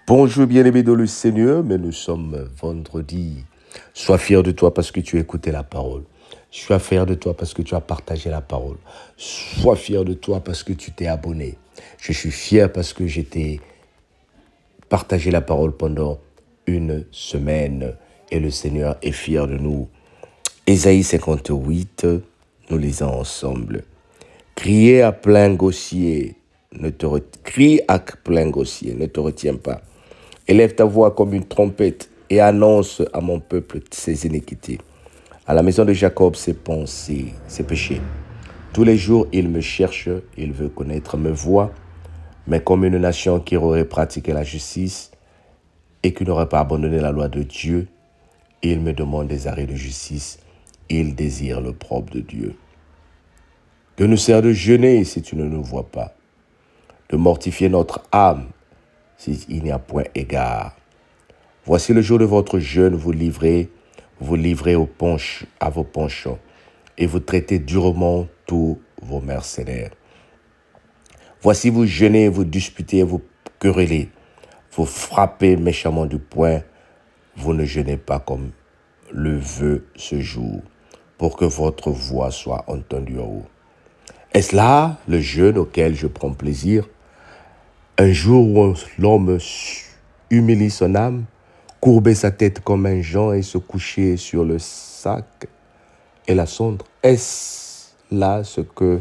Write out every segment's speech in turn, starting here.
Bonjour bien-aimé dans le Seigneur, mais nous sommes vendredi. Sois fier de toi parce que tu as écouté la parole. Sois fier de toi parce que tu as partagé la parole. Sois fier de toi parce que tu t'es abonné. Je suis fier parce que j'étais partagé la parole pendant une semaine et le Seigneur est fier de nous. Ésaïe 58, nous lisons ensemble. Criez à plein gossier, crie à plein gossier, ne te retiens pas. Élève ta voix comme une trompette et annonce à mon peuple ses iniquités. À la maison de Jacob ses pensées, ses péchés. Tous les jours, il me cherche, il veut connaître mes voies, mais comme une nation qui aurait pratiqué la justice et qui n'aurait pas abandonné la loi de Dieu, il me demande des arrêts de justice, il désire le propre de Dieu. Que nous sert de jeûner si tu ne nous vois pas, de mortifier notre âme s'il n'y a point égard. Voici le jour de votre jeûne, vous livrez à vos penchants, et vous traitez durement tous vos mercenaires. Voici vous jeûnez, vous disputez, vous querellez, vous frappez méchamment du poing, vous ne jeûnez pas comme le veut ce jour, pour que votre voix soit entendue en haut. Est-ce là le jeûne auquel je prends plaisir? Un jour où l'homme humilie son âme, courber sa tête comme un Jean et se coucher sur le sac et la cendre. Est-ce là ce que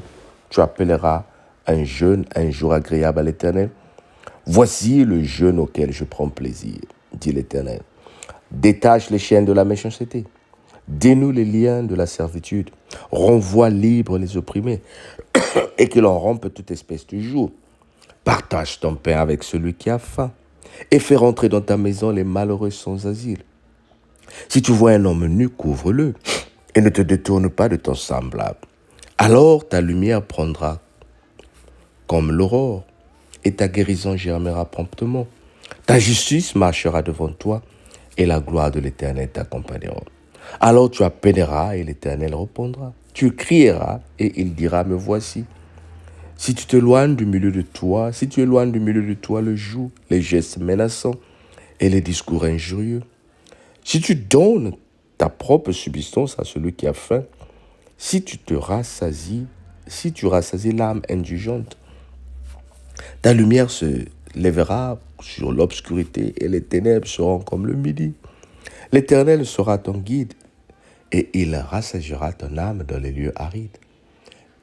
tu appelleras un jeûne, un jour agréable à l'Éternel? Voici le jeûne auquel je prends plaisir, dit l'Éternel. Détache les chaînes de la méchanceté, dénoue les liens de la servitude, renvoie libres les opprimés, et que l'on rompe toute espèce de jour. Partage ton pain avec celui qui a faim, et fais rentrer dans ta maison les malheureux sans asile. Si tu vois un homme nu, couvre-le, et ne te détourne pas de ton semblable. Alors ta lumière prendra comme l'aurore, et ta guérison germera promptement. Ta justice marchera devant toi, et la gloire de l'Éternel t'accompagnera. Alors tu appelleras, et l'Éternel répondra. Tu crieras, et il dira, me voici. Si tu t'éloignes du milieu de toi, si tu éloignes du milieu de toi le joug, les gestes menaçants et les discours injurieux, si tu donnes ta propre subsistance à celui qui a faim, si tu rassasies l'âme indulgente, ta lumière se lèvera sur l'obscurité et les ténèbres seront comme le midi. L'Éternel sera ton guide et il rassasiera ton âme dans les lieux arides.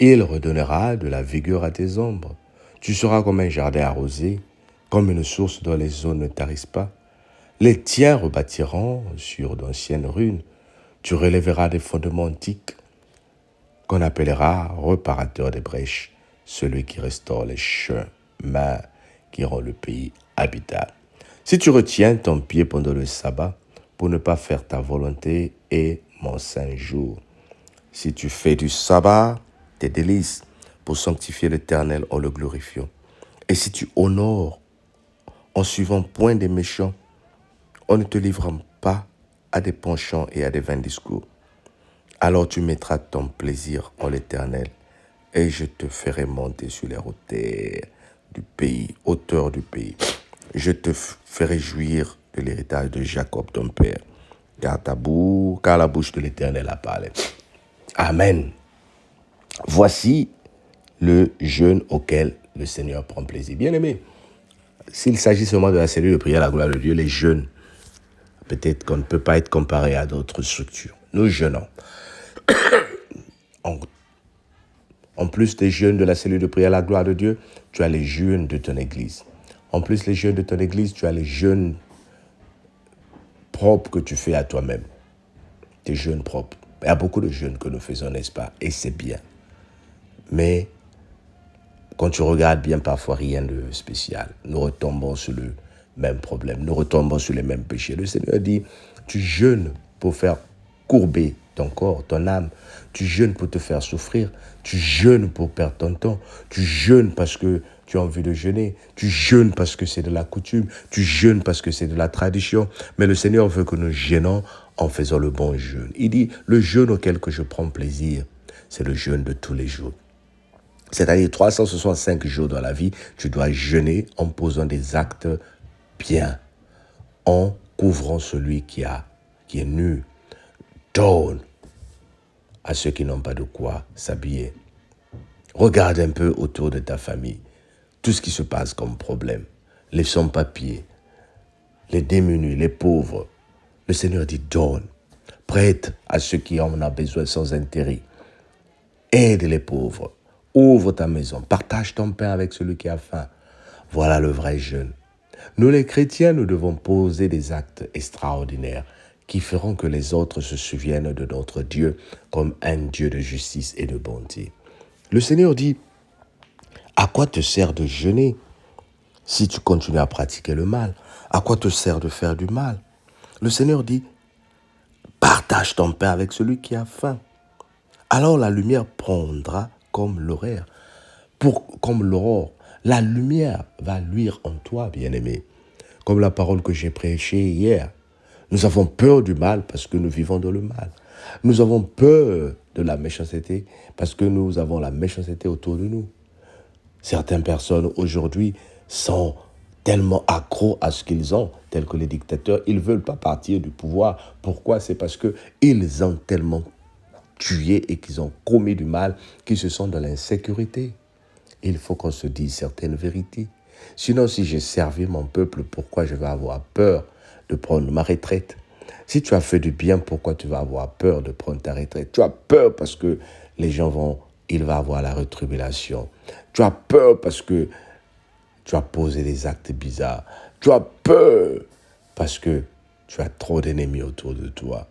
Il redonnera de la vigueur à tes ombres. Tu seras comme un jardin arrosé, comme une source dont les eaux ne tarissent pas. Les tiens rebâtiront sur d'anciennes ruines. Tu relèveras des fondements antiques, qu'on appellera réparateur des brèches, celui qui restaure les chemins qui rend le pays habitable. Si tu retiens ton pied pendant le sabbat, pour ne pas faire ta volonté et mon saint jour. Si tu fais du sabbat tes délices, pour sanctifier l'Éternel en le glorifiant. Et si tu honores en suivant point des méchants, en ne te livrant pas à des penchants et à des vains discours, alors tu mettras ton plaisir en l'Éternel, et je te ferai monter sur les hauteurs du pays, hauteur du pays. Je te ferai jouir de l'héritage de Jacob, ton père, car la bouche de l'Éternel a parlé. Amen. Voici le jeûne auquel le Seigneur prend plaisir. Bien-aimé, s'il s'agit seulement de la cellule de prière à la gloire de Dieu, les jeûnes, peut-être qu'on ne peut pas être comparé à d'autres structures. Nous jeûnons. En plus des jeûnes de la cellule de prière à la gloire de Dieu, tu as les jeûnes de ton église. En plus des jeûnes de ton église, tu as les jeûnes propres que tu fais à toi-même. Tes jeûnes propres. Il y a beaucoup de jeûnes que nous faisons, n'est-ce pas? Et c'est bien. Mais quand tu regardes bien, parfois rien de spécial. Nous retombons sur le même problème. Nous retombons sur les mêmes péchés. Le Seigneur dit, tu jeûnes pour faire courber ton corps, ton âme. Tu jeûnes pour te faire souffrir. Tu jeûnes pour perdre ton temps. Tu jeûnes parce que tu as envie de jeûner. Tu jeûnes parce que c'est de la coutume. Tu jeûnes parce que c'est de la tradition. Mais le Seigneur veut que nous jeûnons en faisant le bon jeûne. Il dit, le jeûne auquel que je prends plaisir, c'est le jeûne de tous les jours. C'est-à-dire 365 jours dans la vie, tu dois jeûner en posant des actes bien en couvrant celui qui est nu. Donne à ceux qui n'ont pas de quoi s'habiller. Regarde un peu autour de ta famille, tout ce qui se passe comme problème. Les sans-papiers, les démunis, les pauvres. Le Seigneur dit donne. Prête à ceux qui en ont besoin sans intérêt. Aide les pauvres. Ouvre ta maison. Partage ton pain avec celui qui a faim. Voilà le vrai jeûne. Nous les chrétiens, nous devons poser des actes extraordinaires qui feront que les autres se souviennent de notre Dieu comme un Dieu de justice et de bonté. Le Seigneur dit, à quoi te sert de jeûner si tu continues à pratiquer le mal? À quoi te sert de faire du mal? Le Seigneur dit, partage ton pain avec celui qui a faim. Alors la lumière prendra comme l'horaire, comme l'aurore. La lumière va luire en toi, bien-aimé. Comme la parole que j'ai prêchée hier. Nous avons peur du mal parce que nous vivons dans le mal. Nous avons peur de la méchanceté parce que nous avons la méchanceté autour de nous. Certaines personnes aujourd'hui sont tellement accros à ce qu'ils ont, tels que les dictateurs, ils ne veulent pas partir du pouvoir. Pourquoi? C'est parce qu'ils ont tellement tué et qu'ils ont commis du mal qu'ils se sont dans l'insécurité. Il faut qu'on se dise certaines vérités. Sinon, si j'ai servi mon peuple, pourquoi je vais avoir peur de prendre ma retraite? Si tu as fait du bien, pourquoi tu vas avoir peur de prendre ta retraite? Tu as peur parce que les gens il va avoir la rétribution. Tu as peur parce que tu as posé des actes bizarres. Tu as peur parce que tu as trop d'ennemis autour de toi.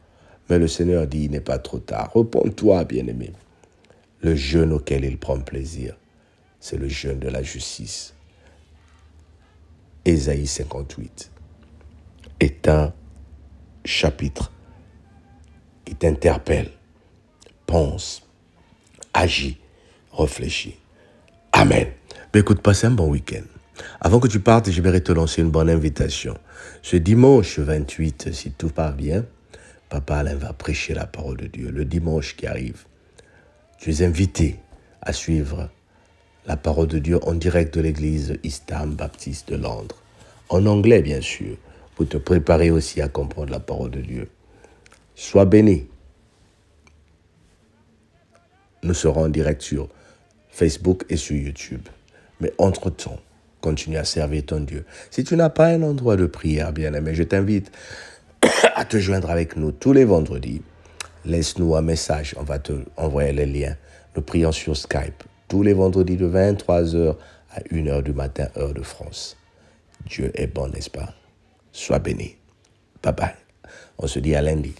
Mais le Seigneur dit, il n'est pas trop tard. Repends-toi, bien-aimé. Le jeûne auquel il prend plaisir, c'est le jeûne de la justice. Ésaïe 58 est un chapitre qui t'interpelle. Pense, agis, réfléchis. Amen. Mais écoute, passe un bon week-end. Avant que tu partes, j'aimerais te lancer une bonne invitation. Ce dimanche 28, si tout part bien, Papa Alain va prêcher la parole de Dieu. Le dimanche qui arrive, tu es invité à suivre la parole de Dieu en direct de l'église Istam Baptiste de Londres. En anglais, bien sûr, pour te préparer aussi à comprendre la parole de Dieu. Sois béni. Nous serons en direct sur Facebook et sur YouTube. Mais entre-temps, continue à servir ton Dieu. Si tu n'as pas un endroit de prière, bien-aimé, je t'invite à te joindre avec nous tous les vendredis. Laisse-nous un message, on va te envoyer les liens. Nous prions sur Skype tous les vendredis de 23h à 1h du matin, heure de France. Dieu est bon, n'est-ce pas? Sois béni. Bye bye. On se dit à lundi.